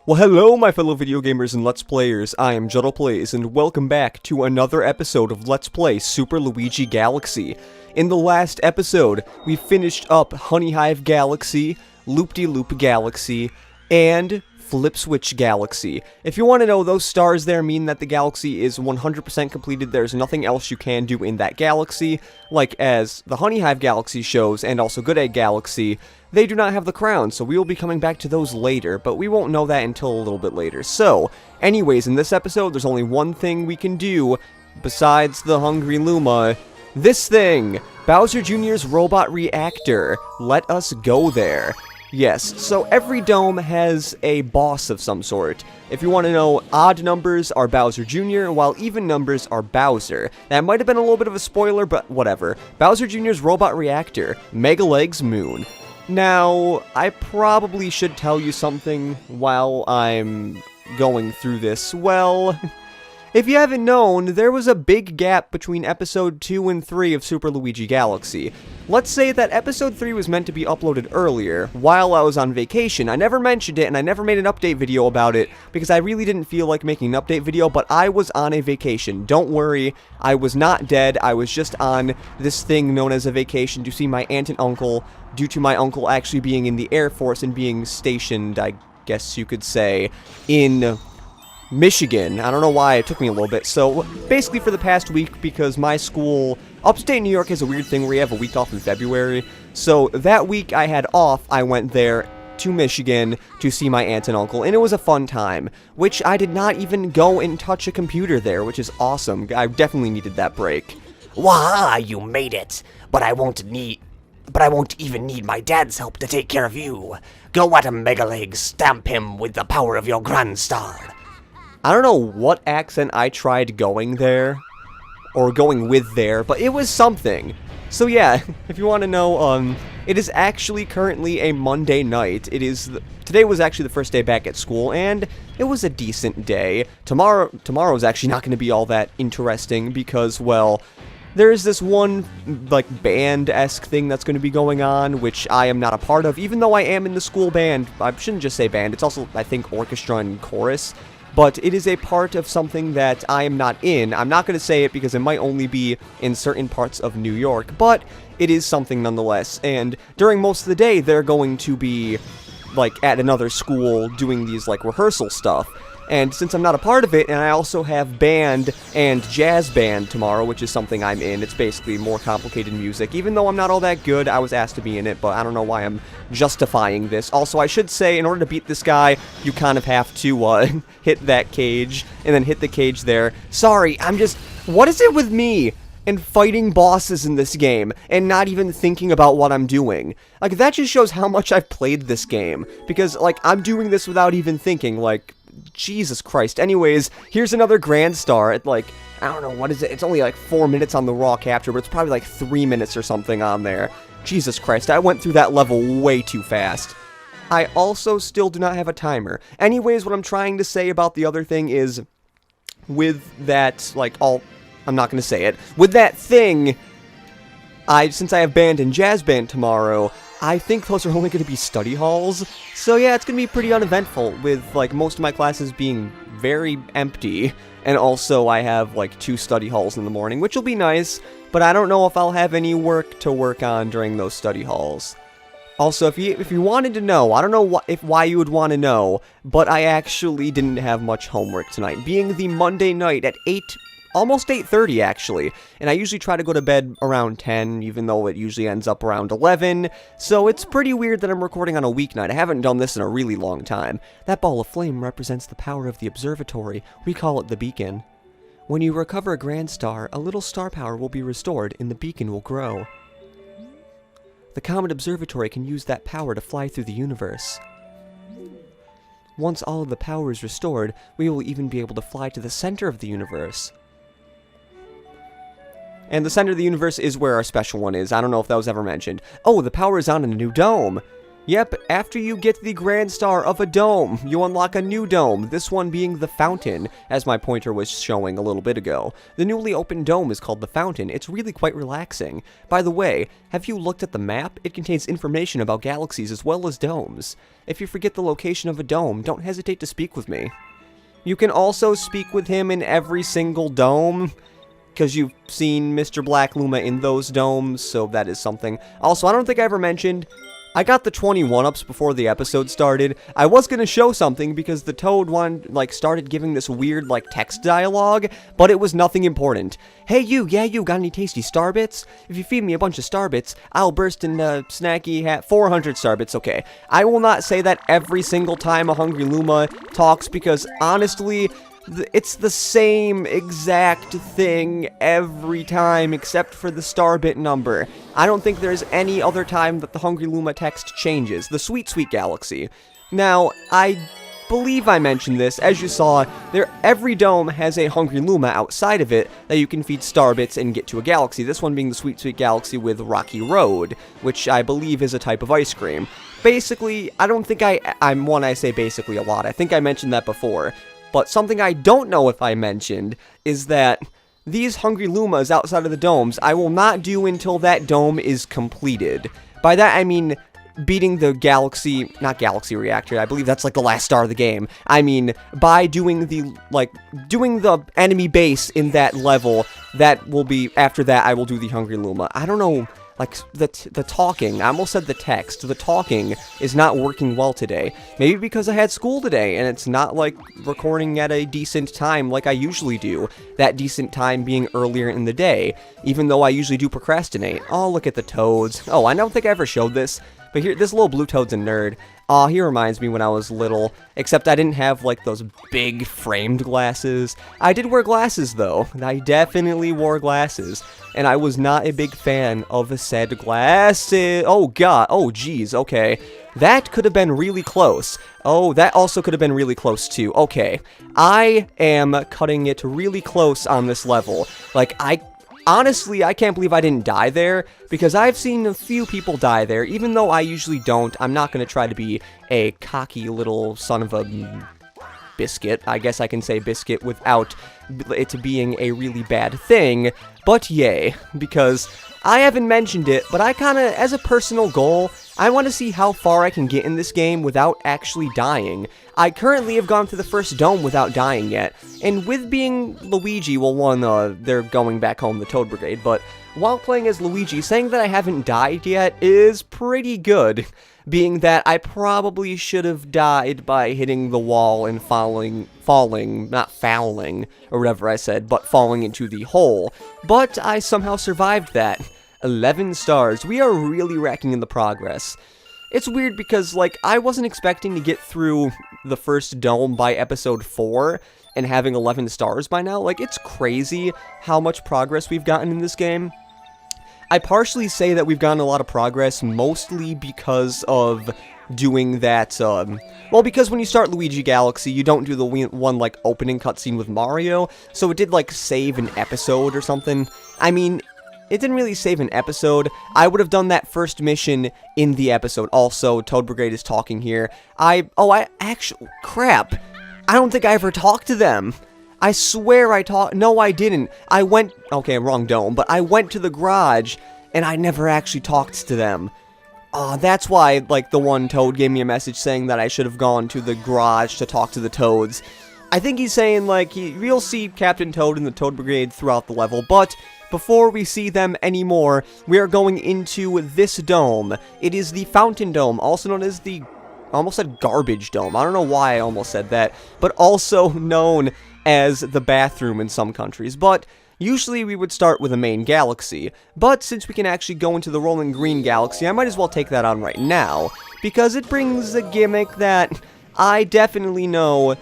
Well, hello my fellow video gamers and Let's Players, I am Juddle Plays, and welcome back to another episode of Let's Play Super Luigi Galaxy. In the last episode, we finished up Honey Hive Galaxy, Loop-de-Loop Galaxy, and Flip Switch Galaxy. If you want to know, those stars there mean that the galaxy is 100% completed. There's nothing else you can do in that galaxy, like as the Honey Hive Galaxy shows, and also Good Egg Galaxy. They do not have the crown, so we will be coming back to those later, but we won't know that until a little bit later. So, anyways, in this episode, there's only one thing we can do, besides the Hungry Luma. This thing! Bowser Jr.'s Robot Reactor. Let us go there. Yes, so every dome has a boss of some sort. If you want to know, odd numbers are Bowser Jr., while even numbers are Bowser. That might have been a little bit of a spoiler, but whatever. Bowser Jr.'s Robot Reactor, Mega Legs Moon. Now, I probably should tell you something while I'm going through this. Well, if you haven't known, there was a big gap between episode 2 and 3 of Super Luigi Galaxy. Let's say that episode 3 was meant to be uploaded earlier, while I was on vacation. I never mentioned it, and I never made an update video about it, because I really didn't feel like making an update video, but I was on a vacation. Don't worry, I was not dead. I was just on this thing known as a vacation to see my aunt and uncle, due to my uncle actually being in the Air Force and being stationed, I guess you could say, in Michigan. I don't know why it took me a little bit. So basically for the past week, because my school, upstate New York, has a weird thing where you have a week off in February. So that week I had off, I went there to Michigan to see my aunt and uncle, and it was a fun time, which I did not even go and touch a computer there, which is awesome. I definitely needed that break. Waha, you made it, but I won't even need my dad's help to take care of you. Go at him, Megaleg, stamp him with the power of your Grand Star. I don't know what accent I tried going there, or going with there, but it was something. So yeah, if you want to know, it is actually currently a Monday night. Today was actually the first day back at school, and it was a decent day. Tomorrow's actually not going to be all that interesting, because, well, there's this one, like, band-esque thing that's going to be going on, which I am not a part of, even though I am in the school band. I shouldn't just say band, it's also, I think, orchestra and chorus. But it is a part of something that I am not in. I'm not going to say it because it might only be in certain parts of New York, but it is something nonetheless. And during most of the day, they're going to be, like, at another school doing these, like, rehearsal stuff. And since I'm not a part of it, and I also have band and jazz band tomorrow, which is something I'm in, it's basically more complicated music. Even though I'm not all that good, I was asked to be in it, but I don't know why I'm justifying this. Also, I should say, in order to beat this guy, you kind of have to hit that cage, and then hit the cage there. Sorry, what is it with me and fighting bosses in this game, and not even thinking about what I'm doing? Like, that just shows how much I've played this game, because, like, I'm doing this without even thinking, like, Jesus Christ. Anyways, here's another Grand Star at, like, I don't know, what is it? It's only like 4 minutes on the raw capture, but it's probably like 3 minutes or something on there. Jesus Christ, I went through that level way too fast. I also still do not have a timer. Anyways, what I'm trying to say about the other thing is, with that, like, I'm not going to say it. With that thing, since I have band and jazz band tomorrow, I think those are only going to be study halls. So yeah, it's going to be pretty uneventful, with, like, most of my classes being very empty. And also, I have, like, 2 study halls in the morning, which will be nice, but I don't know if I'll have any work to work on during those study halls. Also, if you wanted to know, I don't know why you would want to know, but I actually didn't have much homework tonight, being the Monday night at almost 8:30 actually, and I usually try to go to bed around 10, even though it usually ends up around 11, so it's pretty weird that I'm recording on a weeknight. I haven't done this in a really long time. That ball of flame represents the power of the observatory. We call it the beacon. When you recover a Grand Star, a little star power will be restored, and the beacon will grow. The Comet Observatory can use that power to fly through the universe. Once all of the power is restored, we will even be able to fly to the center of the universe. And the center of the universe is where our special one is. I don't know if that was ever mentioned. Oh, the power is on in a new dome. Yep, after you get the Grand Star of a dome, you unlock a new dome, this one being the Fountain, as my pointer was showing a little bit ago. The newly opened dome is called the Fountain. It's really quite relaxing. By the way, have you looked at the map? It contains information about galaxies as well as domes. If you forget the location of a dome, don't hesitate to speak with me. You can also speak with him in every single dome, because you've seen Mr. Black Luma in those domes, so that is something. Also, I don't think I ever mentioned, I got the 21-ups before the episode started. I was going to show something because the Toad one, started giving this weird, text dialogue, but it was nothing important. Hey you, yeah you, got any tasty Starbits? If you feed me a bunch of Starbits, I'll burst in snacky hat. 400 Starbits, okay. I will not say that every single time a Hungry Luma talks because, honestly, it's the same exact thing every time except for the Starbit number. I don't think there's any other time that the Hungry Luma text changes. The Sweet Sweet Galaxy. Now, I believe I mentioned this. As you saw, every dome has a Hungry Luma outside of it that you can feed Starbits and get to a galaxy. This one being the Sweet Sweet Galaxy with Rocky Road, which I believe is a type of ice cream. Basically, I don't think I say basically a lot. I think I mentioned that before. But something I don't know if I mentioned is that these Hungry Lumas outside of the domes, I will not do until that dome is completed. By that, I mean beating the not Galaxy Reactor, I believe that's the last star of the game. I mean, by doing the enemy base in that level, that will be, after that, I will do the Hungry Luma. I don't know. The talking, I almost said the text, the talking is not working well today. Maybe because I had school today, and it's not, recording at a decent time like I usually do. That decent time being earlier in the day, even though I usually do procrastinate. Oh, look at the Toads. Oh, I don't think I ever showed this, but here, this little blue Toad's a nerd. Aw, he reminds me when I was little, except I didn't have, those big framed glasses. I did wear glasses, though. I definitely wore glasses, and I was not a big fan of said glasses. Oh, God. Oh, geez. Okay. That could have been really close. Oh, that also could have been really close, too. Okay. I am cutting it really close on this level. Honestly, I can't believe I didn't die there, because I've seen a few people die there, even though I usually don't. I'm not going to try to be a cocky little son of a biscuit. I guess I can say biscuit without it being a really bad thing, but yay, because I haven't mentioned it, but I kinda, as a personal goal, I want to see how far I can get in this game without actually dying. I currently have gone through the first dome without dying yet, and with being Luigi, well, they're going back home, the Toad Brigade, but while playing as Luigi, saying that I haven't died yet is pretty good, being that I probably should have died by hitting the wall and not fouling, or whatever I said, but falling into the hole, but I somehow survived that. 11 stars. We are really racking in the progress. It's weird because, I wasn't expecting to get through the first dome by episode 4 and having 11 stars by now. It's crazy how much progress we've gotten in this game. I partially say that we've gotten a lot of progress mostly because of doing that, because when you start Luigi Galaxy, you don't do the one, opening cutscene with Mario, so it did, save an episode or something. I mean, it didn't really save an episode. I would have done that first mission in the episode. Also, Toad Brigade is talking here. Crap. I don't think I ever talked to them. I swear I talked. No, I didn't. Okay, wrong dome, but I went to the garage, and I never actually talked to them. That's why, the one Toad gave me a message saying that I should have gone to the garage to talk to the Toads. I think he's saying, you'll see Captain Toad and the Toad Brigade throughout the level, but before we see them anymore, we are going into this dome. It is the Fountain Dome, also known as I almost said Garbage Dome. I don't know why I almost said that, but also known as the bathroom in some countries. But usually we would start with a main galaxy, but since we can actually go into the Rolling Green Galaxy, I might as well take that on right now, because it brings a gimmick that I definitely know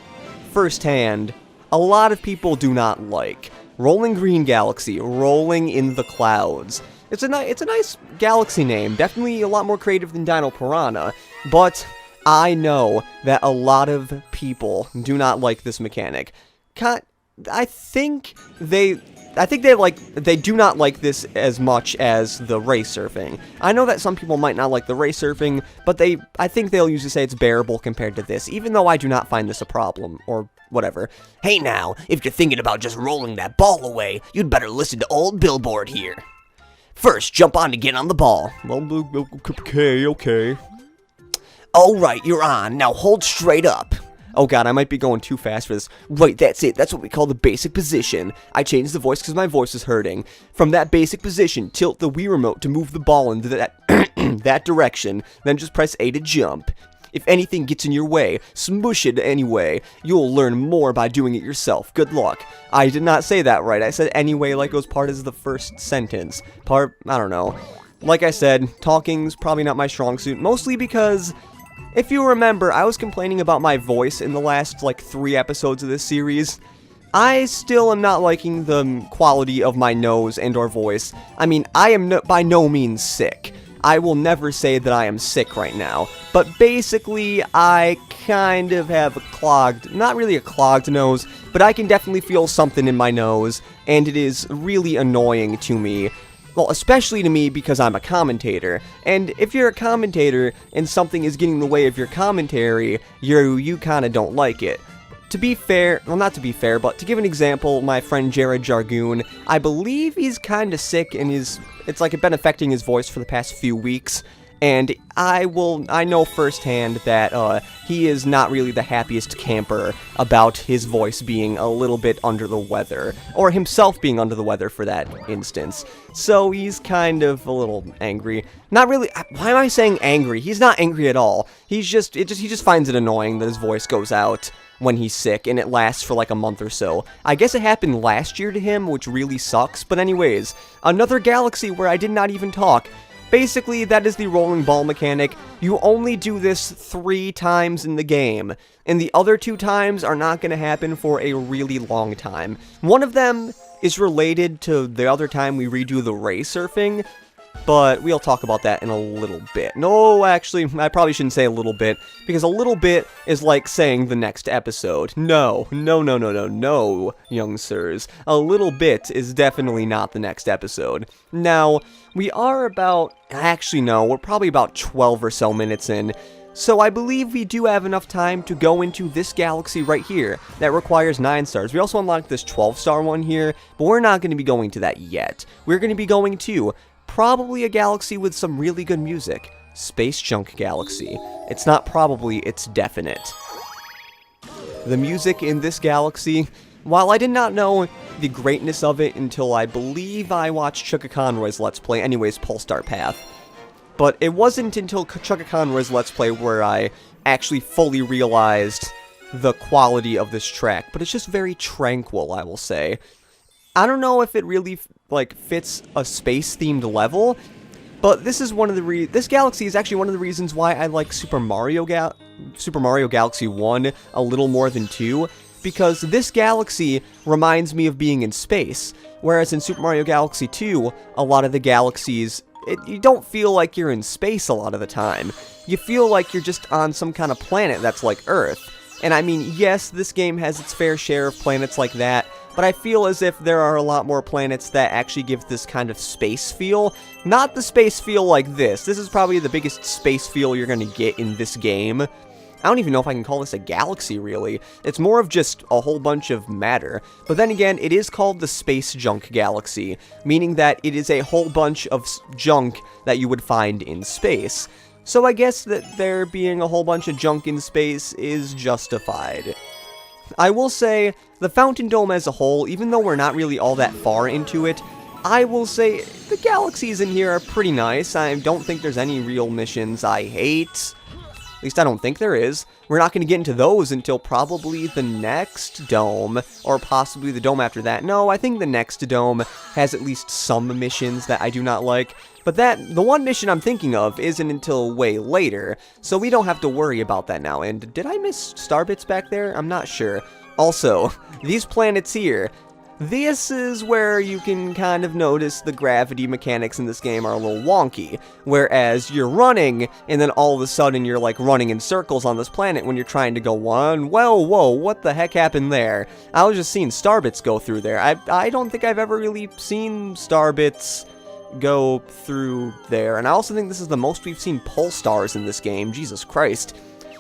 firsthand a lot of people do not like. Rolling Green Galaxy, rolling in the clouds. It's a nice galaxy name, definitely a lot more creative than Dino Piranha, but I know that a lot of people do not like this mechanic. I think I think they do not like this as much as the race surfing. I know that some people might not like the race surfing, but I think they'll usually say it's bearable compared to this, even though I do not find this a problem, or whatever. Hey now, if you're thinking about just rolling that ball away, you'd better listen to old Billboard here. First, jump on to get on the ball. Okay. Alright, you're on. Now hold straight up. Oh god, I might be going too fast for this. Right, that's it. That's what we call the basic position. I changed the voice because my voice is hurting. From that basic position, tilt the Wii remote to move the ball into that that direction. Then just press A to jump. If anything gets in your way, smush it anyway. You'll learn more by doing it yourself. Good luck. I did not say that right. I said anyway like it was part of the first sentence. I don't know. Like I said, talking's probably not my strong suit, mostly because if you remember, I was complaining about my voice in the last, 3 episodes of this series. I still am not liking the quality of my nose and or voice. I mean, I am by no means sick. I will never say that I am sick right now. But basically, I kind of have not really a clogged nose, but I can definitely feel something in my nose, and it is really annoying to me. Well, especially to me because I'm a commentator, and if you're a commentator and something is getting in the way of your commentary, you kind of don't like it. To be fair, well not to be fair, but to give an example, my friend Jared Jargoon, I believe he's kind of sick and it's like it's been affecting his voice for the past few weeks, and I know firsthand that he is not really the happiest camper about his voice being a little bit under the weather, or himself being under the weather for that instance. So he's kind of a little angry. Not really. Why am I saying angry? He's not angry at all. He just finds it annoying that his voice goes out when he's sick, and it lasts for like a month or so. I guess it happened last year to him, which really sucks. But anyways, another galaxy where I did not even talk. Basically, that is the rolling ball mechanic. You only do this 3 times in the game, and the other 2 times are not going to happen for a really long time. One of them is related to the other time we redo the race surfing, but we'll talk about that in a little bit. No, actually, I probably shouldn't say a little bit, because a little bit is like saying the next episode. No, young sirs. A little bit is definitely not the next episode. Now, we are we're probably about 12 or so minutes in, so I believe we do have enough time to go into this galaxy right here that requires 9 stars. We also unlocked this 12-star one here, but we're not going to be going to that yet. We're going to be going to probably a galaxy with some really good music. Space Junk Galaxy. It's not probably, it's definite. The music in this galaxy, while I did not know the greatness of it until I believe I watched Chucka Conroy's Let's Play, anyways, Pulsar Path. But it wasn't until Chucka Conroy's Let's Play where I actually fully realized the quality of this track. But it's just very tranquil, I will say. I don't know if it really fits a space-themed level, but this is this galaxy is actually one of the reasons why I like Super Mario Galaxy 1 a little more than 2, because this galaxy reminds me of being in space, whereas in Super Mario Galaxy 2, a lot of the galaxies, you don't feel like you're in space a lot of the time. You feel like you're just on some kind of planet that's like Earth. And I mean, yes, this game has its fair share of planets like that, but I feel as if there are a lot more planets that actually give this kind of space feel. Not the space feel like this. This is probably the biggest space feel you're going to get in this game. I don't even know if I can call this a galaxy, really. It's more of just a whole bunch of matter. But then again, it is called the Space Junk Galaxy, meaning that it is a whole bunch of junk that you would find in space. So I guess that there being a whole bunch of junk in space is justified. I will say, the Fountain Dome as a whole, even though we're not really all that far into it, I will say the galaxies in here are pretty nice. I don't think there's any real missions I hate. At least I don't think there is. We're not going to get into those until probably the next dome, or possibly the dome after that. No, I think the next dome has at least some missions that I do not like. But the one mission I'm thinking of isn't until way later, so we don't have to worry about that now. And did I miss Starbits back there? I'm not sure. Also, these planets here, This is where you can kind of notice the gravity mechanics in this game are a little wonky, whereas you're running, and then all of a sudden you're like running in circles on this planet when you're trying to go one. Well, whoa, what the heck happened there? I was just seeing starbits go through there. I don't think I've ever really seen starbits go through there, and I also think this is the most we've seen pole stars in this game. Jesus Christ.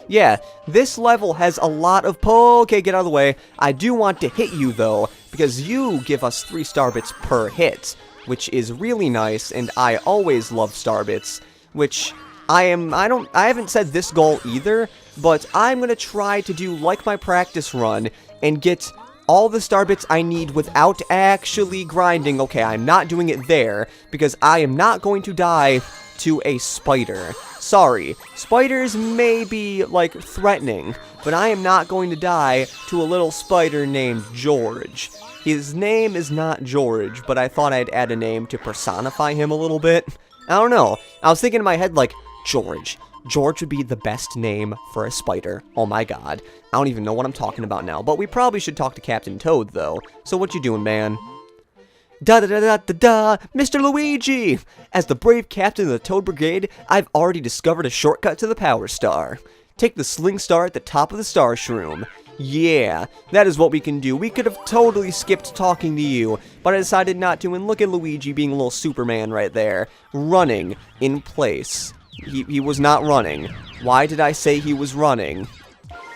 Yeah, this level has a lot of okay, get out of the way. I do want to hit you, though, because you give us 3 starbits per hit, which is really nice, and I always love starbits, which I haven't said this goal either, but I'm gonna try to do like my practice run and get all the starbits I need without actually grinding. Okay, I'm not doing it there, because I am not going to die to a spider. Sorry, spiders may be, like, threatening, but I am not going to die to a little spider named George. His name is not George, but I thought I'd add a name to personify him a little bit. I don't know. I was thinking in my head, like, George. George would be the best name for a spider. Oh my god. I don't even know what I'm talking about now, but we probably should talk to Captain Toad, though. So what you doing, man? Da-da-da-da-da-da, Mr. Luigi! As the brave captain of the Toad Brigade, I've already discovered a shortcut to the Power Star. Take the Sling Star at the top of the Star Shroom. Yeah, that is what we can do. We could have totally skipped talking to you, but I decided not to, and look at Luigi being a little Superman right there, running in place. He was not running. Why did I say he was running?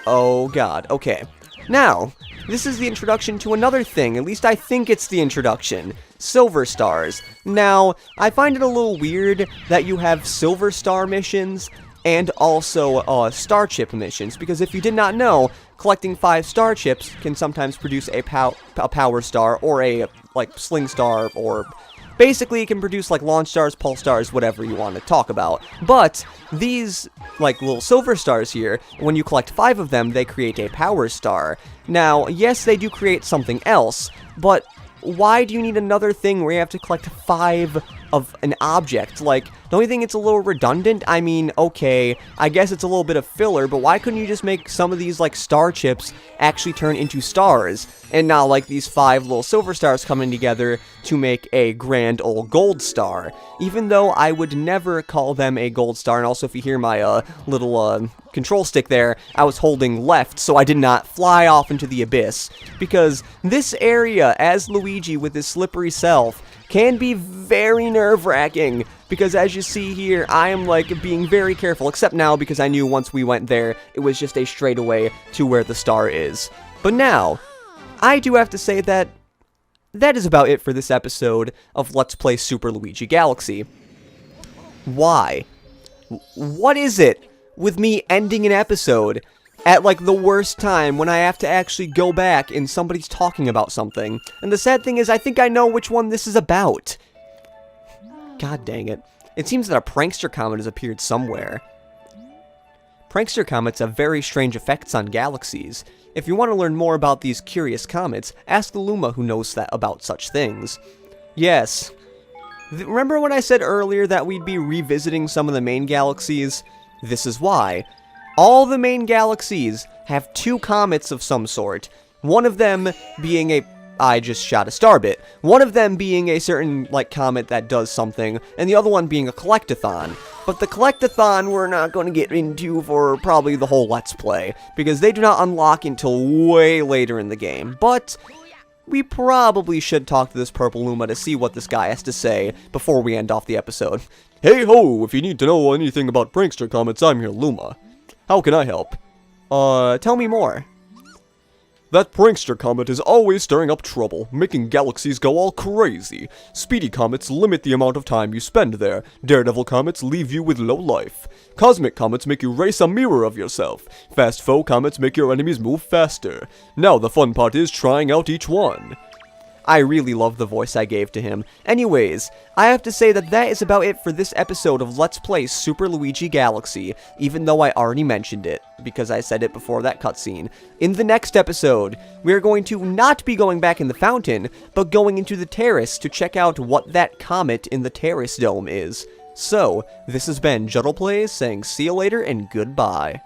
Oh god, okay. Now, this is the introduction to another thing, at least I think it's the introduction. Silver Stars. Now, I find it a little weird that you have Silver Star missions and also Star Chip missions, because if you did not know, collecting 5 Star Chips can sometimes produce a Power Star, or a, like, Sling Star, or basically, it can produce, like, launch stars, pulse stars, whatever you want to talk about. But these, like, little silver stars here, when you collect 5 of them, they create a power star. Now, yes, they do create something else, but why do you need another thing where you have to collect 5 of an object? Like, don't you think it's a little redundant? I mean, okay, I guess it's a little bit of filler, but why couldn't you just make some of these, like, star chips actually turn into stars? And now, like, these 5 little silver stars coming together to make a grand old gold star. Even though I would never call them a gold star, and also if you hear my, little, control stick there, I was holding left, so I did not fly off into the abyss. Because this area, as Luigi with his slippery self, can be very nerve-wracking, because as you see here, I am, like, being very careful, except now because I knew once we went there, it was just a straightaway to where the star is. But now, I do have to say that that is about it for this episode of Let's Play Super Luigi Galaxy. Why? What is it with me ending an episode at, like, the worst time when I have to actually go back and somebody's talking about something? And the sad thing is, I think I know which one this is about. God dang it. It seems that a prankster comet has appeared somewhere. Prankster comets have very strange effects on galaxies. If you want to learn more about these curious comets, ask the Luma who knows that about such things. Yes. Remember when I said earlier that we'd be revisiting some of the main galaxies? This is why. All the main galaxies have 2 comets of some sort. One of them being a... I just shot a starbit. One of them being a certain, like, comet that does something, and the other one being a collectathon. But the collectathon we're not going to get into for probably the whole Let's Play, because they do not unlock until way later in the game. But we probably should talk to this Purple Luma to see what this guy has to say before we end off the episode. Hey ho, if you need to know anything about prankster comets, I'm your Luma. How can I help? Tell me more. That prankster comet is always stirring up trouble, making galaxies go all crazy. Speedy comets limit the amount of time you spend there. Daredevil comets leave you with low life. Cosmic comets make you race a mirror of yourself. Fast foe comets make your enemies move faster. Now the fun part is trying out each one. I really love the voice I gave to him. Anyways, I have to say that that is about it for this episode of Let's Play Super Luigi Galaxy, even though I already mentioned it, because I said it before that cutscene. In the next episode, we are going to not be going back in the fountain, but going into the terrace to check out what that comet in the terrace dome is. So, this has been Juddle Plays saying see you later and goodbye.